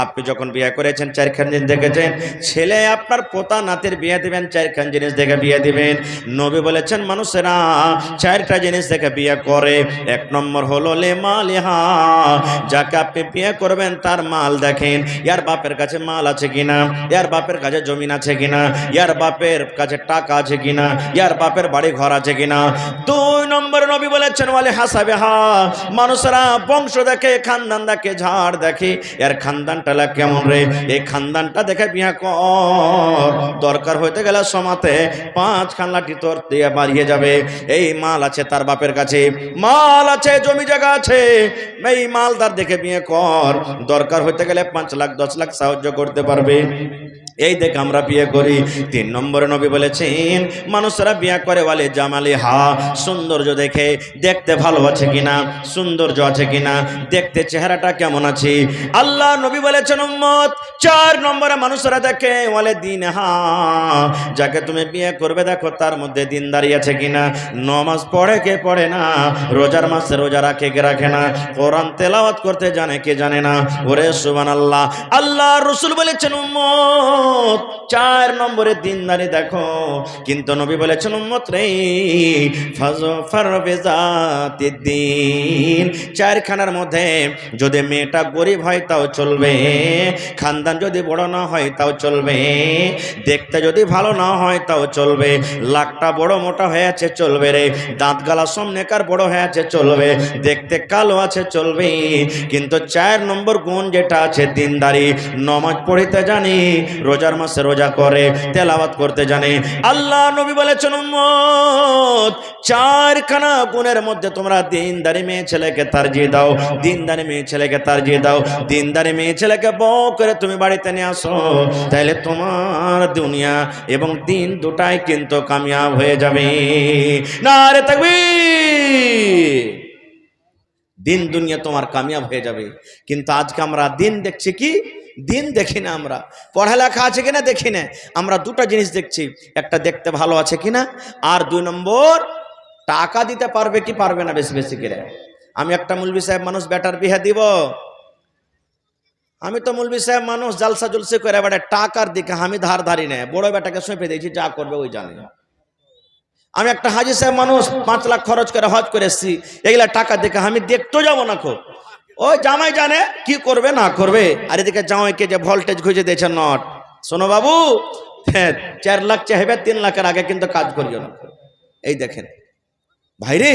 আপনি যখন বিয়ে করেছেন চারখান জিনিস দেখেছেন, ছেলে আপনার পোতা নাতির বিয়ে দিবেন চারখান জিনিস দেখে বিয়ে দিবেন। নবী বলেছেন মানুষেরা চারটা জিনিস দেখে বিয়ে করে। এক নম্বর হলো লেমালিহা, যাকে আপনি বিয়ে করবেন তার মাল দেখেন, ইয়ার বাপের কাছে মাল আছে কিনা, ইয়ার বাপের কাছে জমিন আছে কিনা, ইয়ার বাপের কাছে টাকা আছে কিনা, ইয়ার বাপের বাড়ি ঘর আছে কিনা। দুই নম্বর নবী বলেছেন ওয়ালে হাসাবে হা, মানুষেরা বংশ দেখে, খানদান দেখে, ঝাড় দেখে, এর খানদানটা কেমন রে, এই খানদানটা দেখে বিয়ে কর। দরকার হইতে গেলে সমাতে 5 খান লাঠি তোর দিয়ে বাড়িয়ে যাবে। এই মাল আছে তার বাপের কাছে, মাল আছে, জমি জায়গা আছে, এই মালদার দেখে বিয়ে কর। দরকার হইতে গেলে 5 লাখ 10 লাখ সাহায্য করতে পারবে, এই দেখে আমরা বিয়ে করি। 3 নম্বরে নবী বলেছেন মানুষরা বিয়ে করে বলে জামালি হা, সৌন্দর্য দেখে, দেখতে ভালো আছে কিনা, সৌন্দর্য আছে কিনা, দেখতে চেহারাটা কেমন আছে। আল্লাহ নবী বলেছেন উম্মত 4 নম্বরে মানুষরা দেখে বলে দিন হা, যাকে তুমি বিয়ে করবে দেখো তার মধ্যে দিনদারি আছে কিনা, নামাজ পড়ে কে পড়ে না, রোজার মাসে রোজা রাখে কে রাখে না, কোরআন তেলাওয়াত করতে জানে কে জানে না। ওরে সুবহানাল্লাহ, আল্লাহ রাসূল বলেছেন উম্মত 4 নম্বরে দিনদারি দেখো। কিন্তু নবী বলেছেন উম্মত রে ফাজফার বিজাতিদ্দিন, 4 খানার মধ্যে যদি মেয়েটা গরিব হয় তাও চলবে, খানদান যদি বড় না হয় তাও চলবে, দেখতে যদি ভালো না হয় তাও চলবে, লাকটা বড় মোটা হয়ে আছে চলবে রে, দাঁত গালা সামনেকার বড় হয়ে আছে চলবে, দেখতে কালো আছে চলবে, কিন্তু 4 নম্বর গুণ যেটা আছে দিনদারি, নামাজ পড়তে জানি, রোজার মাসে রোজা করে, তেলাওয়াত করতে জানে। আল্লাহ নবী বলেছেন উম্মত 4 খানা গুণের মধ্যে তোমরা দিনদারি মেয়ে ছেলেকে তারজিহ দাও, দিনদারি মেয়ে ছেলেকে তারজিহ দাও, দিনদারি মেয়ে ছেলেকে বউ করে তুমি বাড়িতে নিয়ে আসো, তাহলে তোমার দুনিয়া এবং দিন দুটাই কিন্তু কামিয়াব হয়ে যাবে। নারে তাকবীর, দিন দুনিয়া তোমার কামিয়াব হয়ে যাবে। কিন্তু আজকে আমরা দিন দেখছি কি, দিন দেখি না, আমরা পড়ালেখা আছে কিনা দেখি না, আমরা দুটো জিনিস দেখছি, একটা দেখতে ভালো আছে কিনা, আর 2 নম্বর টাকা দিতে পারবে কি পারবে না বেশি বেশি করে। আমি একটা মৌলভী সাহেব মানুষ, বেটার বিয়ে দিব, আমি তো মৌলভী সাহেব মানুষ, জালসা জলসে করে বেটা টাকার দিকে আমি ধার ধারি না, বড় বেটাকে সঁপে দিয়েছি, যা করবে ওই জানে। আমি একটা হাজি সাহেব মানুষ, 5 লাখ খরচ করে হজ করে এসছি, এগুলা টাকা দেখে আমি দেখতেও যাবো না। খো ওই জামাই জানে কি করবে না করবে, আর এদিকে জামাইকে যে ভোল্টেজ খুঁজে দিয়েছে নট, শোনো বাবু 4 লাখ চাইবে, 3 লাখের আগে কিন্তু কাজ করিও না। এই দেখেন ভাইরে,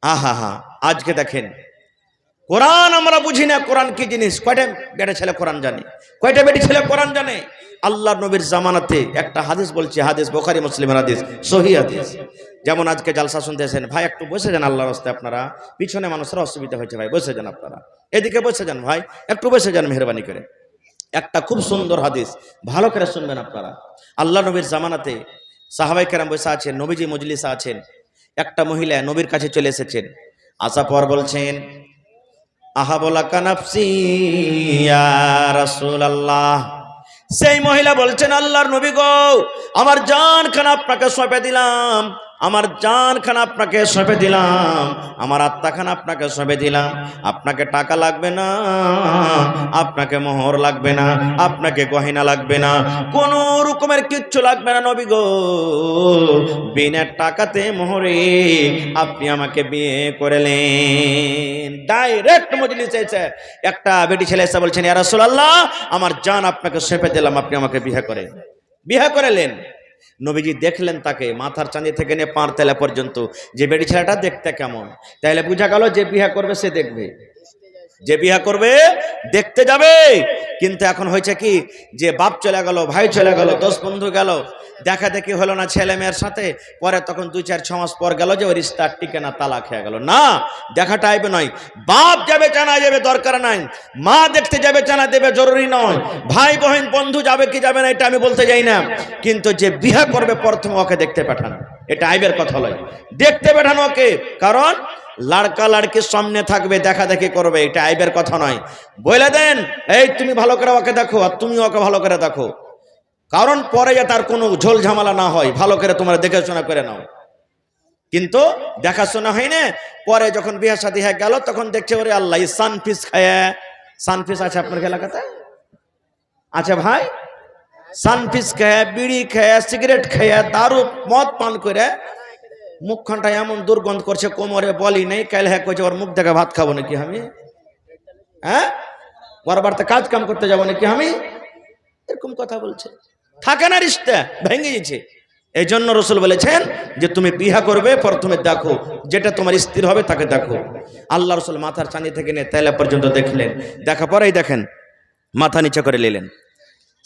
আহা হা, আজকে দেখেন কোরআন আমরা বুঝি না, কোরআন কি জিনিস। কয়টা বেটা ছেলে কোরআন জানে, কয়টা বেটি ছেলে কোরআন জানে। আল্লাহ নবীর জামানাতে একটা হাদিস বলছি, হাদিস বুখারী মুসলিমের হাদিস, সহিহ হাদিস। যেমন আজকে জালসা শুনতেছেন, ভাই একটু বসে যান আল্লাহর রাস্তায়, আপনারা পিছনে মানুষরা অসুবিধা হয়েছে, ভাই বসে যান, আপনারা এদিকে বসে যান, ভাই একটু বসে যান মেহরবানি করে। একটা খুব সুন্দর হাদিস, ভালো করে শুনবেন আপনারা। আল্লাহ নবীর জামানাতে সাহাবায়ে কেরাম বসে আছেন, নবীজি মজলিসে আছেন, একটা মহিলা নবীর কাছে চলে এসেছেন, আসার পর বলছেন আহাবলা কানাফসি ইয়া রাসূলুল্লাহ। সেই মহিলা বলছেন আল্লাহর নবী গো, আমার জান খানা আপনাকে সঁপে দিলাম, আমার জান খানা আপনাকে সঁপে দিলাম, আমার আত্মা খানা আপনাকে সঁপে দিলাম। আপনাকে টাকা লাগবে না, আপনাকে মোহর লাগবে না, আপনাকে গয়না লাগবে না, কোনো রকমের কিচ্ছু লাগবে না নবী গো, বিনা টাকাতে মোহরে আপনি আমাকে বিয়ে করলেন। ডাইরেক্ট মজলিসে এসে একটা বেটি ছেলে এসে বলছেন ইয়া রাসূলুল্লাহ, আমার জান আপনাকে সঁপে দিলাম, আপনি আমাকে বিয়ে করেন। বিয়ে করালেন। নবীজি দেখলেন তাকে, মাথার চাঁদি থেকে নিয়ে পাঁর তেলা পর্যন্ত, যে বেটি ছেলেটা দেখতে কেমন, তাইলে বুঝা গেল যে বিয়ে করবে সে দেখবে, যে বিয়ে করবে দেখতে যাবে। কিন্তু এখন হয়েছে কি, যে বাপ চলে গেল, ভাই চলে গেল, দোস্ত বন্ধু গেল, দেখা দেখি হলো না ছেলে মেয়ের সাথে, পরে তখন 2-4-6 মাস পর গেল যে ওই রিস্তা টিকে না, তালাক হয়ে গেল। না, দেখাটা আইবে নয়, বাপ যাবে জানা যাবে দরকার নাই, মা দেখতে যাবে জানা দেবে জরুরি নয়, ভাই বোন বন্ধু যাবে কি যাবে না এটা আমি বলতে যাই না, কিন্তু যে বিয়ে করবে প্রথমে ওকে দেখতে পাঠানো, এটা আইবের কথা নয়, দেখতে পাঠানো ওকে। কারণ লড়কা লড়কির সামনে থাকবে, দেখা দেখি করবে, এটা আইবের কথা নয়। বলে দেন এই তুমি ভালো করে ওকে দেখো, আর তুমি ওকে ভালো করে দেখো, কারণ পরে যে তার কোনো ঝোল ঝামেলা না হয়, ভালো করে তোমরা দেখাশোনা করে নাও। কিন্তু দেখাশোনা হয় না, পরে যখন বিয়ে শাদী হয়ে গেল তখন দেখছে ওরে আল্লাহ সানফিস খায়। সানফিস আছে আপনার এলাকাতে? আচ্ছা ভাই, সানফিস খেয়ে, বিড়ি খেয়ে, সিগারেট খেয়ে, দারু মদ পান করে মুখখানটা এমন দুর্গন্ধ করছে, কোমরে বলি নেই, কাল হ্যাঁ করছে ওর মুখ দেখে ভাত খাবো নাকি আমি? হ্যাঁ, ওর বাড়িতে কাজ কাম করতে যাবো নাকি আমি? এরকম কথা বলছে, থাকে না, রিশতা ভেঙে গেছে। এই জন্য রসুল বলেছেন যে তুমি বিহা করবে, প্রথমে দেখো যেটা তোমার স্থির হবে তাকে দেখো। আল্লাহ রসুল মাথার চাঁদি থেকে নিয়ে তেলা পর্যন্ত দেখলেন, দেখা পরেই দেখেন মাথা নিচে করে নিলেন।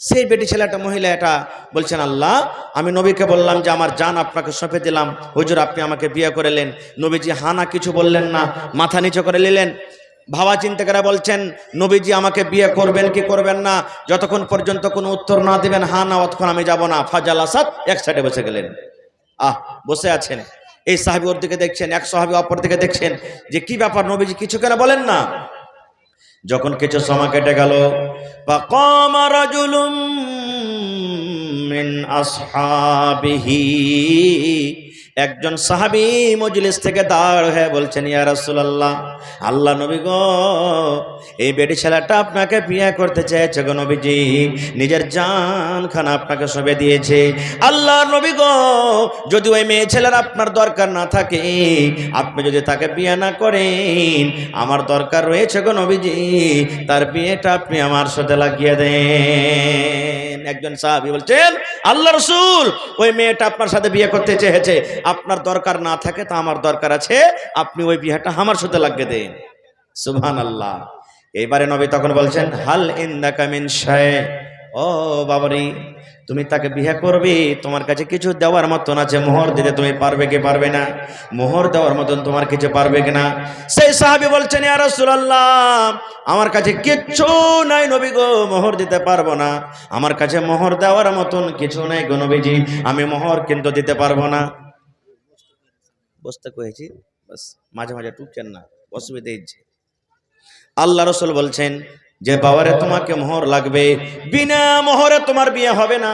সেই বেটি ছেলেটা, মহিলা এটা বলছেন, আল্লাহ আমি নবীকে বললাম যে আমার জান আপনাকে সঁপে দিলাম, হুজুর আপনি আমাকে বিয়ে করেলেন। নবীজি হানা কিছু বললেন না, মাথা নিচে করে নিলেন। ভাবা চিন্তা করে বলছেন, নবীজি আমাকে বিয়ে করবেন কি করবেন না, যতক্ষণ পর্যন্ত কোনো উত্তর না দিবেন হা না, অতক্ষণ আমি যাব না। ফাজাল আসাদ এক সাইডে বসে গেলেন। বসে আছেন, এই সাহাবী ওর দিকে দেখছেন, এক সাহাবী অপর দিকে দেখছেন যে কি ব্যাপার, নবীজি কিছু কেন বলেন না। যখন কিছু সময় কেটে গেল, ফাকামা রাজুলুম মিন আসহাবিহি, একজন সাহাবী মজলিস থেকে দাঁড় হয়ে বলছেন, ইয়া রাসূলুল্লাহ, আল্লাহ নবী গো, এই বেটি ছেলেটা আপনাকে বিয়ে করতে চেয়েছে গো নবীজি, নিজের জান খানা আপনাকে সঁপে দিয়েছে। আল্লাহ নবী গো, যদি ওই মেয়ে ছেলের আপনার দরকার না থাকে, আপনি যদি তাকে বিয়ে না করেন, আমার দরকার রয়েছে গো নবীজি, তার বিয়েটা আপনি আমার সাথে লাগিয়ে দেন। একজন সাহাবী বলছেন, আল্লাহ রাসূল, ওই মেয়েটা আপনার সাথে বিয়ে করতে চেয়েছে, আপনার দরকার না থাকে তা আমার দরকার আছে, আপনি ওই বিয়েটা আমার সাথে লাগিয়ে দেন। সুবহানাল্লাহ। এইবারে নবী তখন বলছেন, হাল ইনদাকা মিন শাই, ও বাবারি, তুমি তাকে বিয়ে করবে, তোমার কাছে কিছু দেওয়ার মতন আছে, মোহর দিতে তুমি পারবে কি পারবে না? মোহর দেওয়ার মতন তোমার কিছু পারবে কিনা? সেই সাহাবী বলছেন, ইয়া রাসূলুল্লাহ, আমার কাছে কিচ্ছু নাই নবী গো, মোহর দিতে পারবো না, আমার কাছে মোহর দেওয়ার মতন কিছু নাই গো নবীজি, আমি মোহর কিন্তু দিতে পারবো না। বুঝতে কয়েছি, বাস মাঝে মাঝে টুকছেন না, অসুবিধা হচ্ছে। আল্লাহ রসুল বলছেন যে বাবারে, তোমাকে মোহর লাগবে, বিনা মোহরে তোমার বিয়ে হবে না,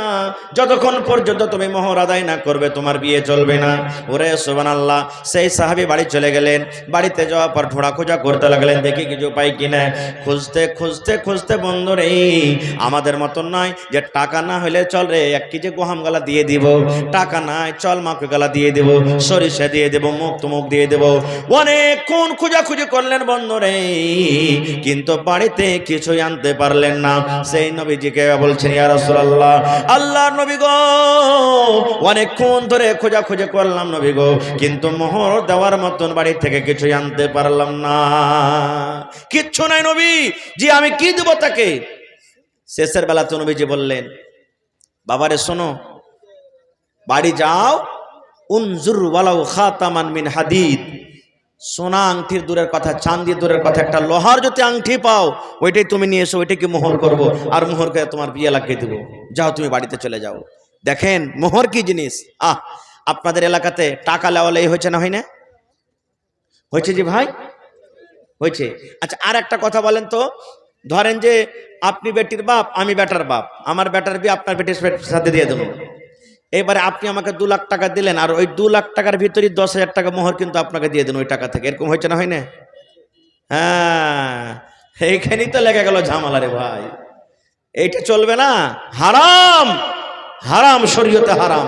যতক্ষণ পর্যন্ত তুমি মোহর আদায় না করবে তোমার বিয়ে চলবে না। ওরে সুবহানাল্লাহ। সেই সাহাবী বাড়ি চলে গেলেন, বাড়িতে যাওয়ার পর ঢোড়া খোঁজা করতে লাগলেন, দেখি কিছু পাই কিনা। খুঁজতে খুঁজতে খুঁজতে বন্ধু রে, আমাদের মতন নয় যে টাকা না হলে চল রে 1 কেজি গহম গালা দিয়ে দিব, টাকা নাই চল মাকে গালা দিয়ে দেব, সরিষা দিয়ে দেব, মুখ তুমুক দিয়ে দেব। অনেকক্ষণ খোঁজাখুঁজি করলেন বন্ধু রে, কিন্তু বাড়িতে কিছুই আনতে পারলেন না। সেই নবীজিকে বলছেন, ইয়া রাসূলুল্লাহ, আল্লাহর নবী গো, অনেকক্ষণ ধরে খোঁজাখুঁজি করলাম নবী গো, কিন্তু মোহর দেওয়ার মতন বাড়ি থেকে কিছুই আনতে পারলাম না, কিচ্ছু নাই নবী জি, আমি কি দেব তাকে? শেষের বেলা তো নবীজি বললেন, বাবারে শোনো, বাড়ি যাও, উনজুর ওয়ালাউ খাতামান মিন হাদিদ, সোনা আংটির দূরের কথা, চাঁদি দূরের কথা, একটা লোহার যদি আংটি পাও, ওইটাই তুমি নিয়ে এসো, ওইটাকে মোহর করব, আর মোহর করে তোমার বিয়ে লাগিয়ে দেবো, যাও তুমি বাড়িতে চলে যাও। দেখেন মোহর কি জিনিস। আপনাদের এলাকাতে টাকা লেওয়ালেই হয়েছে না, হয় না? হয়েছে জি ভাই, হয়েছে। আচ্ছা, আর একটা কথা বলেন তো, ধরেন যে আপনি বেটির বাপ, আমি বেটার বাপ, আমার বেটার বিয়ে আপনার বেটির সাথে দিয়ে দেবো। এবারে আপনি আমাকে 2 লাখ টাকা দিলেন, আর ওই 2 লাখ টাকার ভিতরে 10,000 টাকা মোহর কিন্তু আপনাকে দিয়ে দেন ওই টাকা থেকে, এরকম হয়েছে না, হয় না? হ্যাঁ, এইখানেই তো লেগে গেল ঝামেলা রে ভাই, এইটা চলবে না, হারাম, হারাম, শরীয়তে হারাম,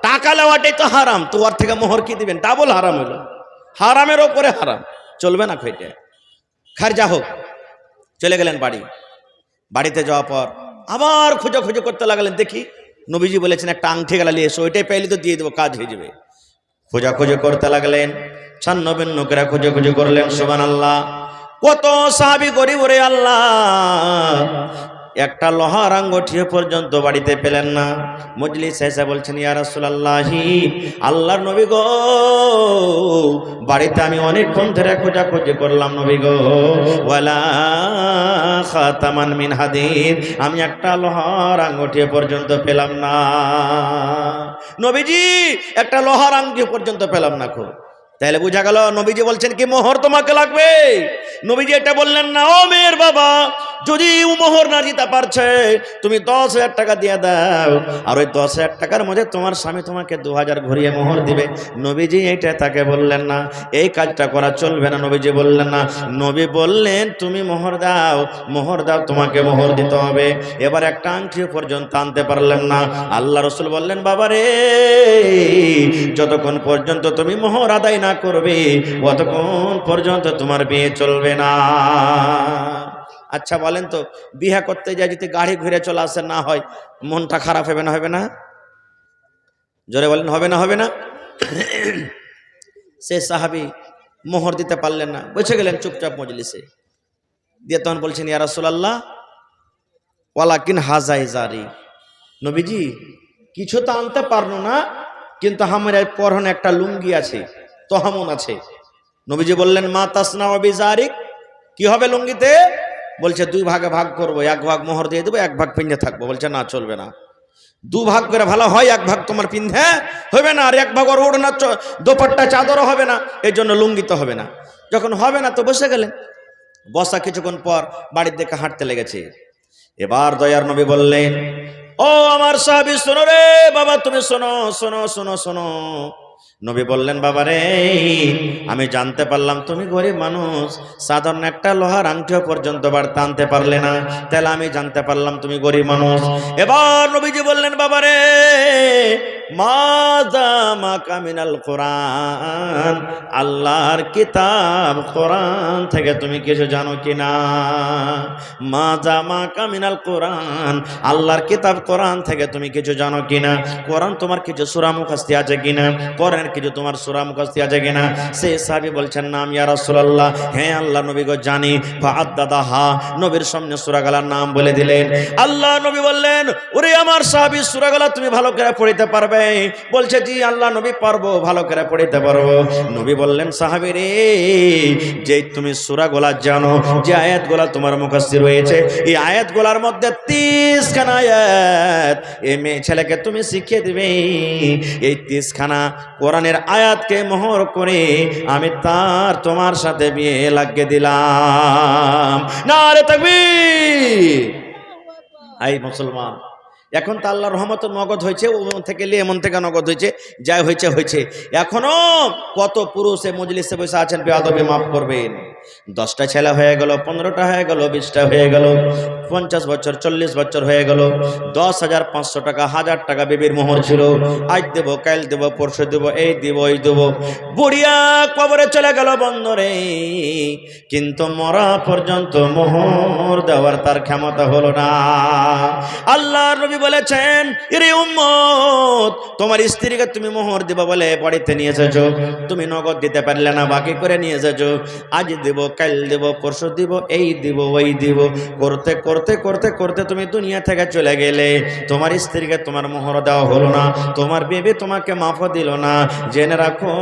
টাকা নেওয়াটাই তো হারাম, তো ওর থেকে মোহর কি দিবেন? ডাবল হারাম হলো, হারামের ওপরে হারাম, চলবে না খৈটে। খার যা হোক, চলে গেলেন বাড়ি। বাড়িতে যাওয়ার পর আবার খোঁজাখুঁজি করতে লাগলেন, দেখি নবীজি বলেছেন একটা আংটি গেলা নিয়ে এসো, ওইটাই পাইলে তো দিয়ে দেবো, কাজ হয়ে যাবে। খোঁজাখুঁজি করতে লাগলেন, ছান্নবেন নোকেরা খোঁজাখুঁজি করলেন। সুবহানাল্লাহ। কত সাহাবী গরিব রে আল্লাহ, একটা লোহার আঙ্গুঠি পর্যন্ত বাড়িতে পেলেন না। মজলিস এসে বলছেন, ইয়া রাসূলুল্লাহ, আল্লাহর নবী গো, বাড়িতে আমি অনেকক্ষণ ধরে খোঁজাখুঁজি করলাম নবী গো, ওয়ালা খাতামান মিন হাদিদ, আমি একটা লোহার আঙ্গুঠি পর্যন্ত পেলাম না। নবীজি, একটা লোহার আঙ্গুঠি পর্যন্ত পেলাম না। তাহলে বোঝা গেল নবীজি বলছেন কি মোহর তোমাকে লাগবে। নবীজি এটা বললেন না, ও মেয়ের বাবা, যদি মোহর না দিতে পারছে তুমি 10,000 টাকা দিয়ে দাও, আর ওই 10,000 টাকার মধ্যে তোমার স্বামী তোমাকে 2,000 ঘুরিয়ে মোহর দিবে। নবীজি এইটা তাকে বললেন না, এই কাজটা করা চলবে না। নবীজি বললেন না, নবী বললেন তুমি মোহর দাও, মোহর দাও, তোমাকে মোহর দিতে হবে। এবার একটা আংটিও পর্যন্ত আনতে পারলেন না। আল্লাহ রসুল বললেন, বাবা রে, যতক্ষণ পর্যন্ত তুমি মোহর আদায় না করবে ততক্ষণ পর্যন্ত তোমার বিয়ে চলবে না। আচ্ছা বলেন তো, বিয়ে করতে যায় যদি গাড়ি ঘুরে চলে আসে না হয়, মনটা খারাপ হবে না? হবে না? জোরে বলেন, হবে না? হবে না? সে সাহাবী মোহর দিতে পারলেন না, বসে গেলেন চুপচাপ মজলিসে। দিয়ে তখন বলছেন, ইয়া রাসূলুল্লাহ ওয়ালাকিন হাজা ইজারি, নবীজি কিছু তো আনতে পারলো না, কিন্তু আমার পরনে একটা লুঙ্গি আছে, তহামুন আছে। নবীজি বললেন, মা তাসনাউ বিজারিক, কি হবে লুঙ্গিতে? বলছে 2 ভাগে ভাগ করবো, 1 ভাগ মোহর দিয়ে দেবো, 1 ভাগ পিন্ধে থাকবো। বলছে না, চলবে না, 2 ভাগ করে ভালো হয়, 1 ভাগ তোমার পিন্ধে হবে না, আর 1 ভাগ ওর ওড়না দোপাট্টা চাদরও হবে না, এই জন্য লুঙ্গি তো হবে না। যখন হবে না তো বসে গেলেন। বসা কিছুক্ষণ পর বাড়ির দিকে হাঁটতে লেগেছে। এবার দয়ার নবী বললেন, ও আমার সাহাবী শোনো রে বাবা, তুমি শোনো শোনো শোনো শোনো। নবী বললেন, বাবা রে, আমি জানতে পারলাম তুমি গরিব মানুষ, সাধারণ একটা লোহার আংটিও পর্যন্ত বাড়তে আনতে পারলে না, তাহলে আমি জানতে পারলাম তুমি গরিব মানুষ। এবার নবীজি বললেন, বাবা রে, মাযা মাকা মিনাল কোরআন, আল্লাহর কিতাব কোরআন থেকে তুমি কিছু জানো কিনা? মাযা মাকা মিনাল কোরআন, আল্লাহর কিতাব কোরআন থেকে তুমি কিছু জানো কিনা? কোরআন তোমার কিছু সূরা মুখস্থ আছে কিনা? কোরআনের কিছু তোমার সূরা মুখস্থ আছে কিনা? সে সাহাবী বলছেন, নাম ইয়া রাসূলুল্লাহ, হ্যাঁ আল্লাহ নবী গো জানি। ফাআদ্দাদাহা, নবীর সামনে সূরাগুলোর নাম বলে দিলেন। আল্লাহ নবী বললেন, ওরে আমার সাহাবী, সূরাগুলো তুমি ভালো করে পড়তে পারবে? বলছে, জি আল্লাহ নবী পারবো, ভালো করে পড়তে পারবো। নবী বললেন, সাহাবী রে, যে তুমি সূরাগুলো জানো, যে আয়াতগুলো তোমার মুখস্থ রয়েছে, এই আয়াতগুলোর মধ্যে 30 খানা আয়াত এই মেয়ে ছেলেকে তুমি শিখিয়ে দিবে। এই 30 খানা কোরআনের আয়াতকে মোহর করে আমি তোমার সাথে বিয়ে লাগিয়ে দিলাম। নারে তাকবীর! আই মুসলমান, এখন তো আল্লাহর রহমত নগদ হয়েছে, ওমন থেকে এমন থেকে নগদ হয়েছে, যাই হয়েছে হয়েছে। এখনো কত পুরুষ মজলিসে বসে আছেন, বেয়াদবি মাফ করবেন। 10টা ছেলে হয়ে গেল, 15টা হয়ে গেল, 20টা হয়ে গেল, 50 বছর 40 বছর হয়ে গেল, 10,500 টাকা 1000 টাকা বেবির মোহর ছিল, আজ দেব, কাল দেব, পরশু দেব, এই দেব ওই দেব। বুড়িয়া কবরে চলে গেল বন্ধরে, কিন্তু মরা পর্যন্ত মোহর দেওয়ার তার ক্ষমতা হলো না। আল্লাহর নবী বলেছেন, এরে উম্মত, তোমার স্ত্রীকে তুমি মোহর দিবা বলে বাড়িতে নিয়ে এসেছো, তুমি নগদ দিতে পারলে না, বাকি করে নিয়ে এসেছো। আজ দেব, কাল দেব, পরশু দিব, এই দিব ওই দিব, করতে করতে করতে করতে তুমি দুনিয়া থেকে চলে গেলে, তোমার স্ত্রীকে তোমার মোহর দেওয়া হলো না, তোমার বেবি তোমাকে মাফও দিল না। জেনে রাখো,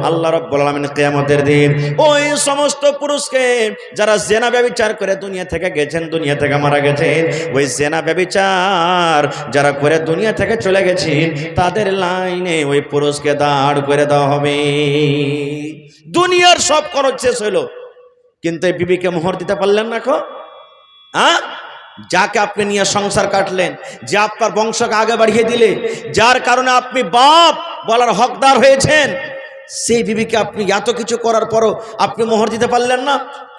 আল্লাহ রাব্বুল আলামিন কিয়ামতের দিন ওই সমস্ত পুরুষকে যারা জেনা ব্যভিচার করে দুনিয়া থেকে গেছেন, দুনিয়া থেকে মারা গেছেন, ওই জেনা ব্যভিচার যারা করে দুনিয়া থেকে চলে গেছেন, তাদের লাইনে ওই পুরুষকে দাঁড় করে দেওয়া হবে। দুনিয়ার সব খরচ শেষ হইল, কিন্তু এই বিবিকে মোহর দিতে পারলেন না। যাকে আপনি নিয়ে সংসার কাটলেন, যে আপনার বংশকে আগে বাড়িয়ে দিলে, যার কারণে আপনি বাপ বলার হকদার হয়েছেন, সেই বিবিকে আপনি এত কিছু করার পরও আপনি মোহর দিতে পারলেন না।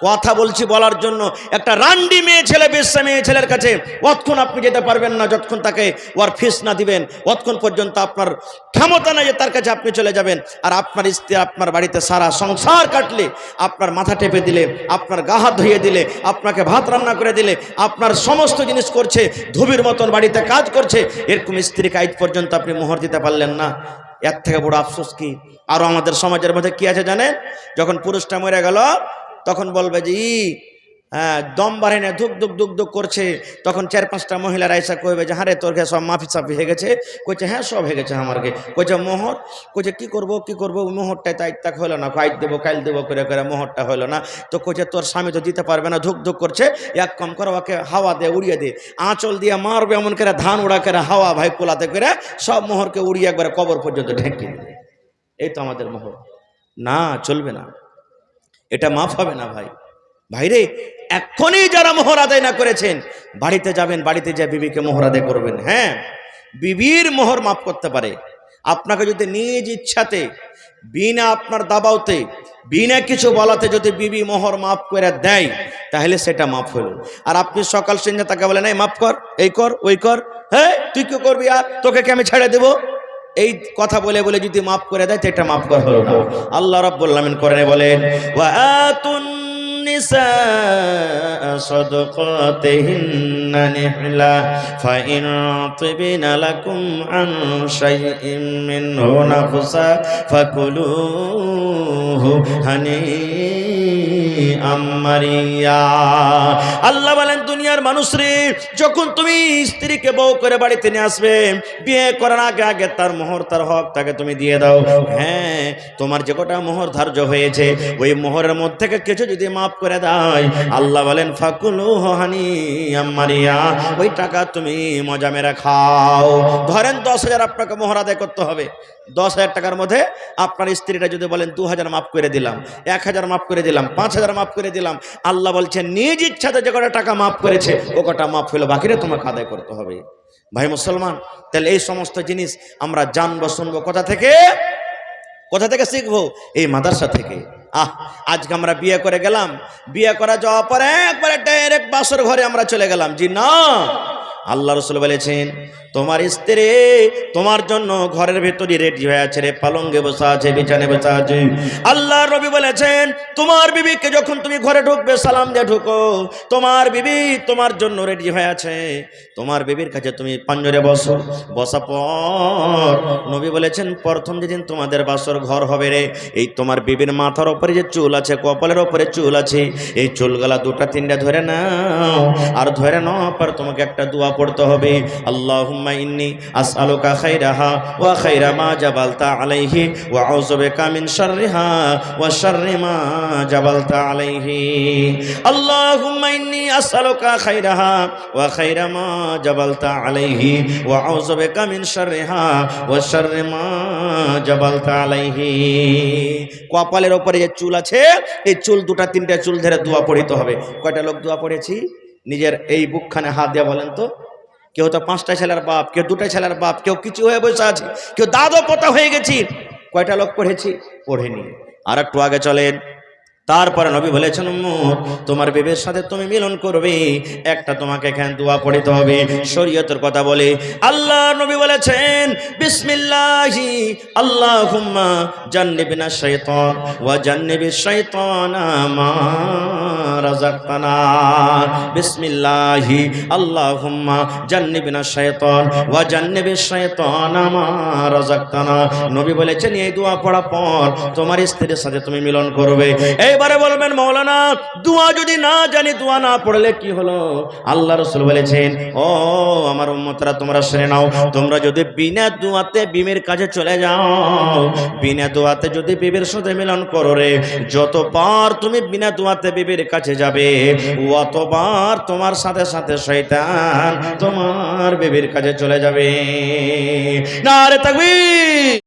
কথা বলছি বলার জন্য, একটা রান্ডি মেয়ে ছেলে, বেশ্যা মেয়ে ছেলের কাছে অতক্ষণ আপনি যেতে পারবেন না যতক্ষণ তাকে ওর ফিস না দিবেন, অতক্ষণ পর্যন্ত আপনার ক্ষমতা নাই যে তার কাছে আপনি চলে যাবেন। আর আপনার স্ত্রী আপনার বাড়িতে সারা সংসার কাটলে, আপনার মাথা টেপে দিলে, আপনার গা হাত ধুয়ে দিলে, আপনাকে ভাত রান্না করে দিলে, আপনার সমস্ত জিনিস করছে, ধুবির মতন বাড়িতে কাজ করছে, এরকম স্ত্রীকে আজ পর্যন্ত আপনি মোহর দিতে পারলেন না। এর থেকে বড় আফসোস কি? আরো আমাদের সমাজের মধ্যে কি আছে জানেন? যখন পুরুষটা মরে গেল, তখন বলবে যে হ্যাঁ দম বাড়ে না, ধুক ধুক ধুক ধুক করছে, তখন 4-5টা মহিলারা এসে কইবে যে হ্যাঁ রে তোর সব মাফি সাফি হয়ে গেছে। কইছে হ্যাঁ সব হয়ে গেছে আমারকে। কইছে মোহর? কইছে কি করবো কি করবো, মোহরটাই তাই তাক হলো না, আজ দেবো কাল দেবো করে করে মোহরটা হলো না। তো কইছে তোর স্বামী তো দিতে পারবে না, ধুক ধুক করছে, এক কম করে ওকে হাওয়া দিয়ে উড়িয়ে দে, আঁচল দিয়ে মারবে এমন করে, ধান উড়া করে হাওয়া ভাই কোলাতে করে সব মোহরকে উড়িয়ে একবারে কবর পর্যন্ত ঢেকে দিবে। এই তো আমাদের মোহর। না, চলবে না, এটা মাফ হবে না ভাই। ভাইরে, এখনই যারা মোহর আদায় না করেছেন বাড়িতে যাবেন, বাড়িতে যা বিবিকে মোহর আদায় করবেন। হ্যাঁ, বিবির মোহর মাফ করতে পারে। আপনাকে যদি নিজ ইচ্ছাতে, বিনা আপনার দাবাওতে, বিনা কিছু বলাতে যদি বিবি মোহর মাফ করে দেয় তাহলে সেটা মাফ হলো। আর আপনি সকাল সন্ধ্যা তাকে বলেন এই মাফ কর, এই কর, ওই কর, হ্যাঁ তুই কি করবি, আর তোকে কি আমি ছেড়ে দেবো, এই কথা বলে বলে যদি মাফ করে দেয় তো এটা মাফ করা হলো না। আল্লাহ রাব্বুল আলামিন কোরআনে বলেন ওয়া আতুন নিসা সাদাকাতিহিন্না নিহলা ফাইন তিবিনা লাকুম আন শাইইন মিনহু নাফসা ফাকুলুহু হানিআম মারিয়া। আল্লাহ বলেন দুনিয়ার মানুষরে, যখন তুমি স্ত্রীকে বউ করে বাড়িতে নিয়ে আসবে, বিয়ে করার আগে আগে তার মোহর, তার হক তাকে তুমি দিয়ে দাও। হ্যাঁ, তোমার যে কটা মোহর ধার্য হয়েছে ওই মোহরের মধ্যে থেকে কিছু যদি মাফ করে দেয়, আল্লাহ বলেন ফাকুলুহু হানিআম মারিয়া, ওই টাকা তুমি মজা মেরে খাও। ধরেন 10,000 আপনাকে মোহর আদায় করতে হবে, 10,000 টাকার মধ্যে আপনার স্ত্রীটা যদি বলেন 2,000 মাফ করে দিলাম, 1,000 মাফ করে দিলাম, 5,000 মাফ করে দিলাম, আল্লাহ বলছেন নিজ ইচ্ছাতে যে কটা টাকা মাফ করেছে ও কটা মাফ হলো, বাকিটা তোমাকে আদায় করতে হবে। ভাই মুসলমান, তাহলে এই সমস্ত জিনিস আমরা জানবো, শুনবো কোথা থেকে? কোথা থেকে শিখবো? এই মাদ্রাসা থেকে। আজকে আমরা বিয়ে করে গেলাম, বিয়ে করা যাওয়ার পরে একবারে ডাইরেক্ট বাসর ঘরে আমরা চলে গেলাম। জি না, আল্লাহ রাসূল বলেছেন তোমার স্ত্রী তোমার জন্য ঘরের ভেতরে রেডি হয়ে আছে রে, পালঙ্গে বসা আছে, বিছানে বসা আছে। আল্লাহর নবী বলেছেন তোমার বিবিকে যখন তুমি ঘরে ঢুকবে সালাম দিয়ে ঢুকো, তোমার বিবি তোমার জন্য রেডি হয়ে আছে, তোমার বিবির কাছে তুমি পাঞ্জরে বসো। বসা পর নবী বলেছেন প্রথম যেদিন তোমাদের বাসর ঘর হবে রে, এই তোমার বিবির মাথার উপরে যে চুল আছে, কপালের উপরে চুল আছে, এই চুলগুলা 2টা 3টা ধরে নাও, আর ধরে নাও পর তোমাকে একটা দোয়া পড়তে হবে। আল্লাহুম্মা ইন্নী আসআলুকা খাইরাহা ওয়া খাইরা মা জাবালতা আলাইহি ওয়া আউযু বিকা মিন শাররিহা ওয়া শাররি মা জাবালতা আলাইহি। আল্লাহুম্মা ইন্নী আসআলুকা খাইরাহা ওয়া খাইরা মা জাবালতা আলাইহি ওয়া আউযু বিকা মিন শাররিহা ওয়া শাররি মা জাবালতা আলাইহি। কপালের উপরে যে চুল আছে এই চুল 2টা 3টা চুল ধরে দোয়া পড়তে হবে। কয়টা লোক দোয়া পড়েছি? নিজের এই বুকখানে হাত দিয়ে বলেন তো। কেউ তো 5টা ছেলের বাপ, কেউ 2টা ছেলের বাপ, কেউ কিছু হয়ে বসে আছে, কেউ দাদো পোতা হয়ে গেছি। কয়টা লোক পড়েছি? পড়েনি। আর একটু আগে চলেন। তারপরে নবী বলেছেন উম্মত তোমার বিবির সাথে তুমি মিলন করবে, একটা তোমাকে এখানে দোয়া পড়তে হবে। শরীয়তের কথা বলে আল্লাহ নবী বলেছেন বিসমিল্লাহি আল্লাহুম্মা জান্নিবনা শাইতান ওয়া জান্নিবিশ শাইতানা মা রাযাকতানা। বিসমিল্লাহি আল্লাহুম্মা জান্নিবনা শাইতান ওয়া জান্নিবিশ শাইতানা মা রাযাকতানা। নবী বলেছেন এই দোয়া পড়ার পর তোমার স্ত্রীর সাথে তুমি মিলন করবে। এবারে বলবেন মৌলানা দোয়া যদি না জানি, দোয়া না পড়লে কি হলো? আল্লাহ রাসূল বলেছেন ও আমার উম্মতরা তোমরা শুনে নাও, তোমরা যদি বিনা দোয়াতে বিবির কাছে চলে যাও, বিনা দোয়াতে যদি বিবির সাথে মিলন করো রে, যতবার তুমি বিনা দোয়াতে বিবির কাছে যাবে অতবার তোমার সাথে সাথে শয়তান তোমার বিবির কাছে চলে যাবে। নারে তাকবীর।